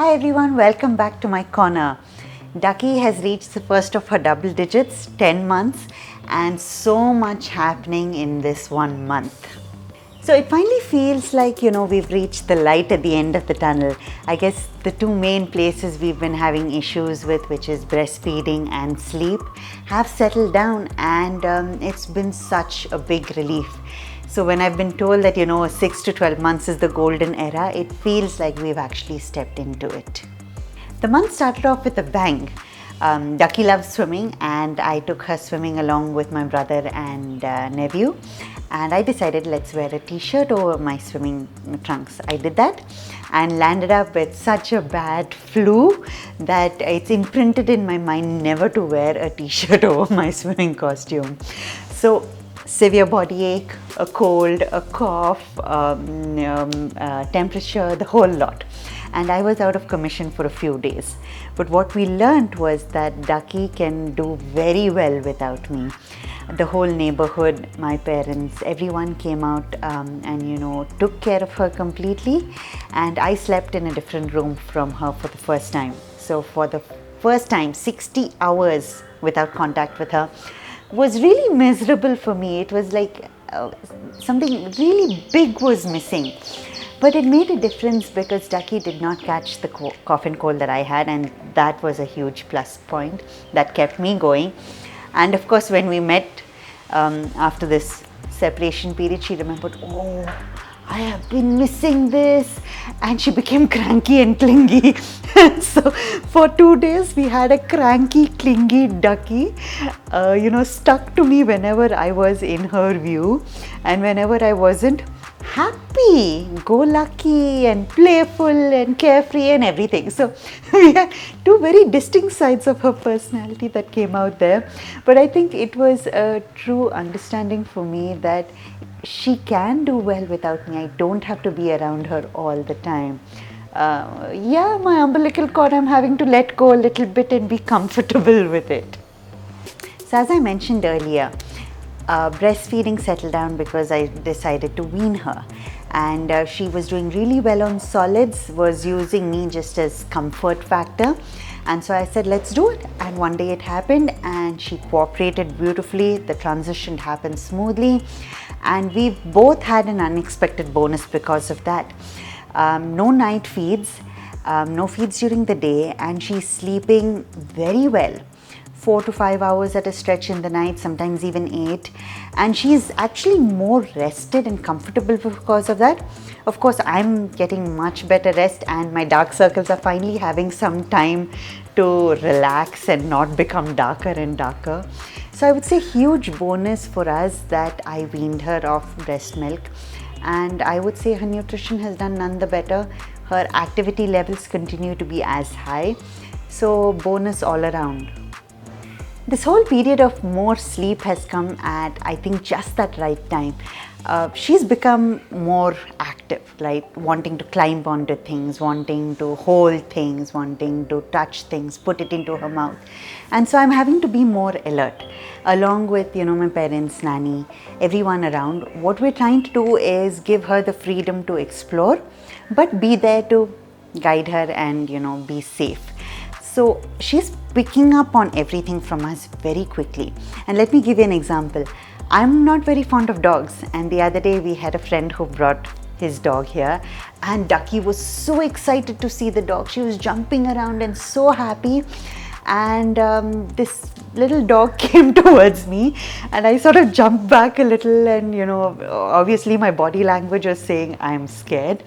Hi everyone, welcome back to my corner. Ducky has reached the first of her double digits, 10 months, and so much happening in this 1 month. So it finally feels like, we've reached the light at the end of the tunnel. I guess the two main places we've been having issues with, which is breastfeeding and sleep, have settled down, and it's been such a big relief. So when I've been told that, 6 to 12 months is the golden era, it feels like we've actually stepped into it. The month started off with a bang. Ducky loves swimming, and I took her swimming along with my brother and nephew, and I decided let's wear a t-shirt over my swimming trunks. I did that and landed up with such a bad flu that it's imprinted in my mind never to wear a t-shirt over my swimming costume. So severe body ache, a cold, a cough, temperature, the whole lot. And I was out of commission for a few days. But what we learned was that Ducky can do very well without me. The whole neighborhood, my parents, everyone came out and took care of her completely. And I slept in a different room from her for the first time. So for the first time, 60 hours without contact with her was really miserable for me. It was like something really big was missing. But it made a difference because Ducky did not catch the cough and cold that I had, and that was a huge plus point that kept me going. And of course, when we met after this separation period, she remembered, oh, I have been missing this, and she became cranky and clingy. So for 2 days we had a cranky, clingy Ducky, stuck to me whenever I was in her view, and whenever I wasn't, happy, go lucky and playful and carefree and everything. So we had two very distinct sides of her personality that came out there. But I think it was a true understanding for me that she can do well without me. I don't have to be around her all the time. My umbilical cord, I'm having to let go a little bit and be comfortable with it. So as I mentioned earlier, breastfeeding settled down because I decided to wean her, and she was doing really well on solids, was using me just as comfort factor, and so I said let's do it. And one day it happened and she cooperated beautifully. The transition happened smoothly, and we both had an unexpected bonus because of that. No night feeds, no feeds during the day, and she's sleeping very well. 4 to 5 hours at a stretch in the night, sometimes even 8, and she's actually more rested and comfortable because of that. Of course, I'm getting much better rest, and my dark circles are finally having some time to relax and not become darker and darker. So I would say huge bonus for us that I weaned her off breast milk, and I would say her nutrition has done none the better. Her activity levels continue to be as high, so bonus all around. This whole period of more sleep has come at, I think, just that right time. She's become more active, like wanting to climb onto things, wanting to hold things, wanting to touch things, put it into her mouth. And so I'm having to be more alert, along with, my parents, nanny, everyone around. What we're trying to do is give her the freedom to explore, but be there to guide her and, be safe. So she's picking up on everything from us very quickly. And let me give you an example. I'm not very fond of dogs, and the other day we had a friend who brought his dog here, and Ducky was so excited to see the dog. She was jumping around and so happy, and this little dog came towards me, and I sort of jumped back a little, and obviously my body language was saying I'm scared,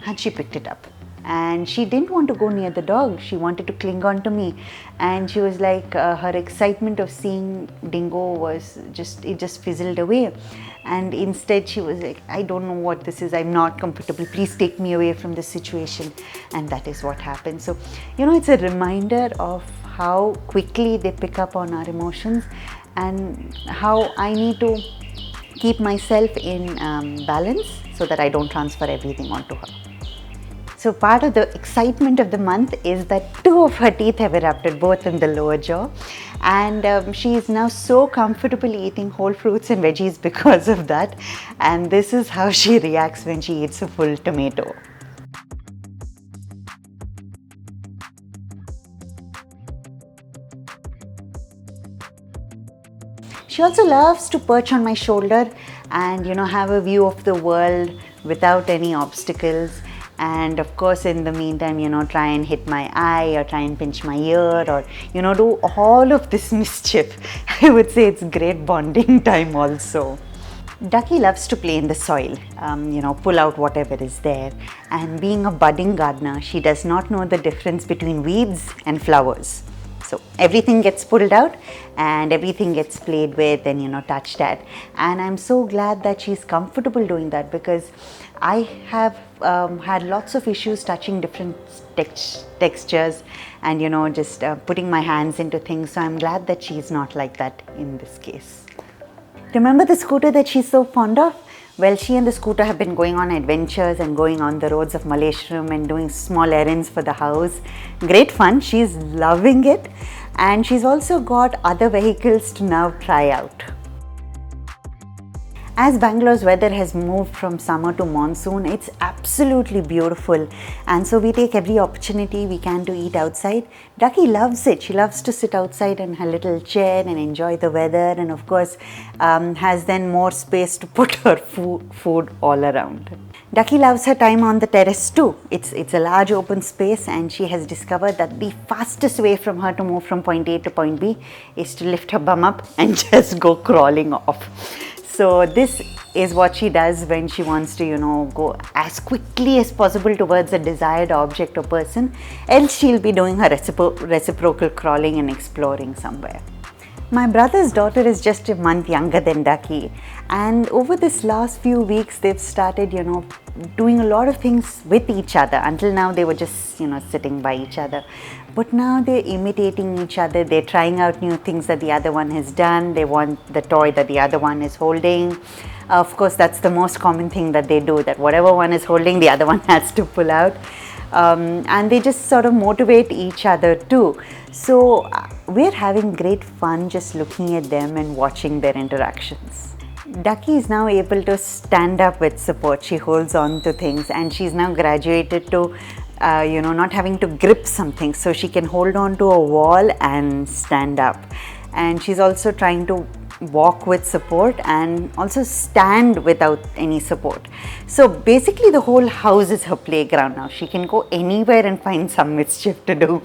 and she picked it up. And she didn't want to go near the dog. She wanted to cling on to me, and she was like, her excitement of seeing Dingo was just fizzled away, and instead she was like, I don't know what this is, I'm not comfortable, please take me away from this situation. And that is what happened. So it's a reminder of how quickly they pick up on our emotions, and how I need to keep myself in balance so that I don't transfer everything onto her. So part of the excitement of the month is that 2 of her teeth have erupted, both in the lower jaw, and she is now so comfortable eating whole fruits and veggies because of that, and this is how she reacts when she eats a full tomato. She also loves to perch on my shoulder and have a view of the world without any obstacles. And of course, in the meantime, try and hit my eye or try and pinch my ear or, do all of this mischief. I would say it's great bonding time also. Ducky loves to play in the soil, pull out whatever is there. And being a budding gardener, she does not know the difference between weeds and flowers. So everything gets pulled out and everything gets played with and touched at. And I'm so glad that she's comfortable doing that, because I have had lots of issues touching different textures and just putting my hands into things. So I'm glad that she's not like that in this case. Remember the scooter that she's so fond of? Well, she and the scooter have been going on adventures and going on the roads of Malleshwaram and doing small errands for the house. Great fun. She's loving it. And she's also got other vehicles to now try out. As Bangalore's weather has moved from summer to monsoon, it's absolutely beautiful, and so we take every opportunity we can to eat outside. Ducky loves it. She loves to sit outside in her little chair and enjoy the weather, and of course has then more space to put her food all around. Ducky loves her time on the terrace too. It's a large open space, and she has discovered that the fastest way from her to move from point A to point B is to lift her bum up and just go crawling off. So this is what she does when she wants to, go as quickly as possible towards a desired object or person, else she'll be doing her reciprocal crawling and exploring somewhere. My brother's daughter is just a month younger than Ducky, and over this last few weeks they've started, doing a lot of things with each other. Until now they were just, sitting by each other. But now they're imitating each other, they're trying out new things that the other one has done, they want the toy that the other one is holding. Of course, that's the most common thing that they do, that whatever one is holding, the other one has to pull out. And they just sort of motivate each other too. So we're having great fun just looking at them and watching their interactions. Ducky is now able to stand up with support. She holds on to things, and she's now graduated to not having to grip something, so she can hold on to a wall and stand up. And she's also trying to walk with support and also stand without any support. So basically the whole house is her playground now. She can go anywhere and find some mischief to do.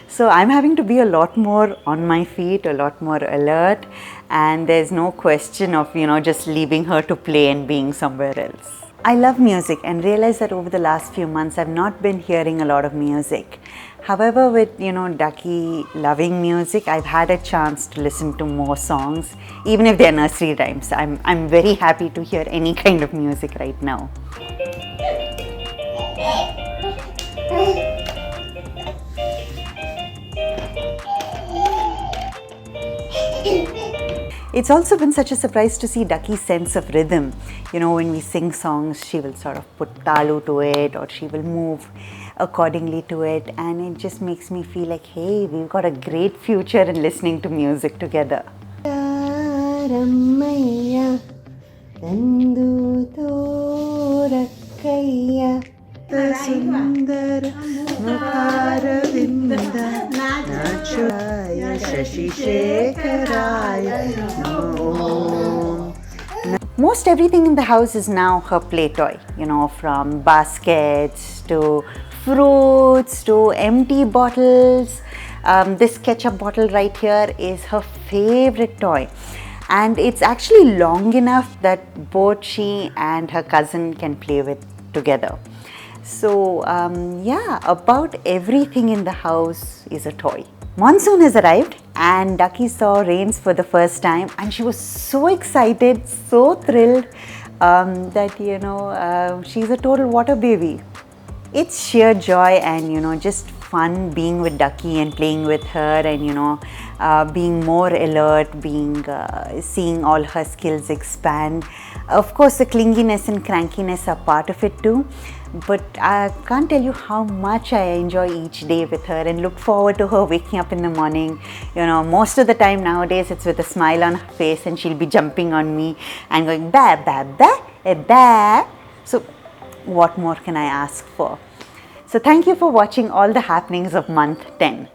So I'm having to be a lot more on my feet, a lot more alert, and there's no question of just leaving her to play and being somewhere else. I love music and realized that over the last few months I've not been hearing a lot of music. However, with Ducky loving music, I've had a chance to listen to more songs, even if they're nursery rhymes. I'm very happy to hear any kind of music right now. It's also been such a surprise to see Ducky's sense of rhythm. When we sing songs, she will sort of put talu to it, or she will move accordingly to it, and it just makes me feel like, hey, we've got a great future in listening to music together. Most everything in the house is now her play toy, from baskets to fruits to empty bottles. This ketchup bottle right here is her favorite toy, and it's actually long enough that both she and her cousin can play with together. So about everything in the house is a toy. Monsoon has arrived and Ducky saw rains for the first time, and she was so excited, so thrilled that she's a total water baby. It's sheer joy and just fun being with Ducky and playing with her, and being more alert, seeing all her skills expand. Of course, the clinginess and crankiness are part of it too, but I can't tell you how much I enjoy each day with her and look forward to her waking up in the morning. Most of the time nowadays it's with a smile on her face, and she'll be jumping on me and going ba ba ba ba. So what more can I ask for? So thank you for watching all the happenings of month 10.